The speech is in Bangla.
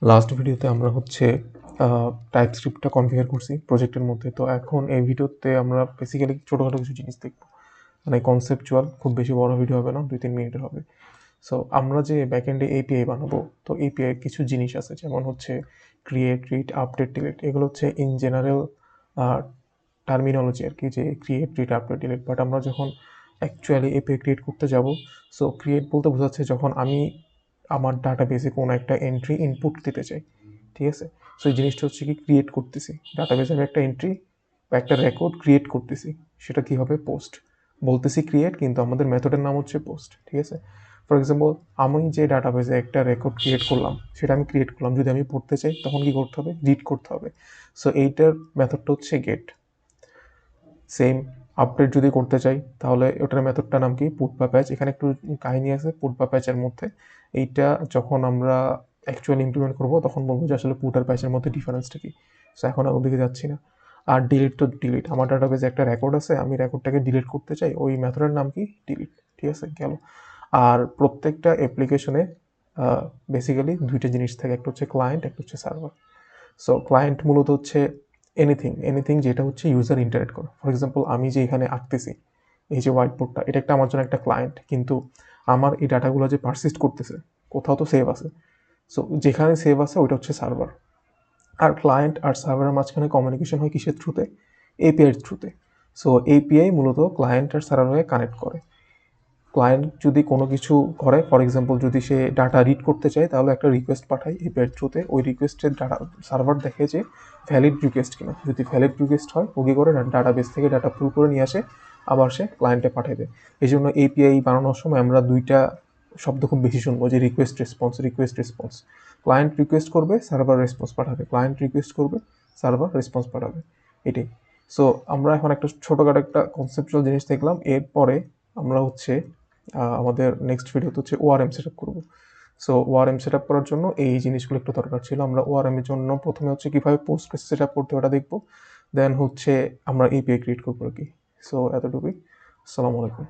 লাস্ট ভিডিওতে আমরা হচ্ছে টাইপস্ক্রিপ্টটা কনফিগার করছি প্রজেক্টের মধ্যে। তো এখন এই ভিডিওতে আমরা বেসিক্যালি ছোটোখাটো কিছু জিনিস দেখব, মানে কনসেপচুয়াল, খুব বেশি বড় ভিডিও হবে না, 2-3 মিনিটের হবে। সো আমরা যে ব্যাকএন্ডে এপিআই বানাবো, তো এপিআই কিছু জিনিস আছে, যেমন হচ্ছে ক্রিয়েট, রিড, আপডেট, ডিলিট। এগুলো হচ্ছে ইন জেনারেল টার্মিনোলজি আর কি, যে create, read, update, delete. But আমরা যখন অ্যাকচুয়ালি এপিআই ক্রিয়েট করতে যাব, সো ক্রিয়েট বলতে বোঝাচ্ছে যখন আমি আমার ডাটাবেসে কোনো একটা এন্ট্রি ইনপুট দিতে চাই, ঠিক আছে? সো এই জিনিসটা হচ্ছে কি ক্রিয়েট করতেছি, ডাটাবেসে আমি একটা এন্ট্রি বা একটা রেকর্ড ক্রিয়েট করতেছি। সেটা কি হবে? পোস্ট। বলতেছি ক্রিয়েট, কিন্তু আমাদের মেথডের নাম হচ্ছে পোস্ট, ঠিক আছে? ফর এক্সাম্পল, আমি যে ডাটাবেসে একটা রেকর্ড ক্রিয়েট করলাম, সেটা আমি ক্রিয়েট করলাম, যদি আমি পড়তে চাই তখন কি করতে হবে? রিড করতে হবে। সো এইটার মেথডটা হচ্ছে গেট। সেম আপডেট যদি করতে চাই, তাহলে ওটার মেথডটার নাম কি? পুট বা প্যাচ। এখানে একটু কাহিনী আছে পুট বা প্যাচের মধ্যে। এইটা যখন আমরা অ্যাকচুয়ালি ইমপ্লিমেন্ট করবো, তখন বলবো যে আসলে পুট আর প্যাচের মধ্যে ডিফারেন্সটা কি। সো এখন আর ওদিকে যাচ্ছি না। আর ডিলিট তো ডিলিট, আমার ডাটাবেসে একটা রেকর্ড আছে, আমি রেকর্ডটাকে ডিলিট করতে চাই, ওই মেথডের নাম কি? ডিলিট, ঠিক আছে? গেল। আর প্রত্যেকটা অ্যাপ্লিকেশনে বেসিক্যালি দুইটা জিনিস থাকে, একটা হচ্ছে ক্লায়েন্ট, একটা হচ্ছে সার্ভার। সো ক্লায়েন্ট মূলত হচ্ছে এনিথিং যেটা হচ্ছে ইউজার ইন্টারেক্ট করে। ফর এক্সাম্পল, আমি যে এখানে আঁকতেছি, এই যে হোয়াইট বোর্ডটা, এটা একটা আমার জন্য একটা ক্লায়েন্ট, কিন্তু আমার এই ডাটাগুলো যে পারসিস্ট করতেছে, কোথাও তো সেভ আছে। সো যেখানে সেভ আছে ওইটা হচ্ছে সার্ভার। আর ক্লায়েন্ট আর সার্ভারের মাঝখানে কমিউনিকেশন হয় কিসের থ্রুতে? এপিআইয়ের থ্রুতে। সো এপিআই মূলত ক্লায়েন্ট আর সার্ভারকে কানেক্ট করে। ক্লায়েন্ট যদি কোনো কিছু করে, ফর এক্সাম্পল যদি সে ডাটা রিড করতে চায়, তাহলে একটা রিকোয়েস্ট পাঠায় এপিআইয়ের থ্রুতে। ওই রিকোয়েস্টের ডাটা সার্ভার দেখে যে ভ্যালিড রিকোয়েস্ট কিনা। যদি ভ্যালিড রিকোয়েস্ট হয়, ও কী করে? ডাটাবেস থেকে ডাটা পুল করে নিয়ে আসে, আবার সে ক্লায়েন্টে পাঠিয়ে দেয়। এই জন্য এপিআই বানানোর সময় আমরা দুইটা শব্দ খুব বেশি শুনবো, যে request response, request response. Client request করবে, সার্ভার রেসপন্স পাঠাবে, ক্লায়েন্ট রিকোয়েস্ট করবে, সার্ভার রেসপন্স পাঠাবে। এটাই। সো আমরা এখন একটা ছোটোখাটো একটা কনসেপচুয়াল জিনিস দেখলাম। এরপরে আমরা হচ্ছে আমাদের নেক্সট ভিডিওতে হচ্ছে ওআরএম সেট আপ করবো। সো ওআরএম সেট আপ করার জন্য এই জিনিসগুলো একটু দরকার ছিল। আমরা ওআরএম এর জন্য প্রথমে হচ্ছে কীভাবে পোস্ট সেট আপ করতে ওটা দেখবো, দেন হচ্ছে আমরা এপিআই ক্রিয়েট করবো আর কি। সো এতটুকুই। আসসালামু আলাইকুম।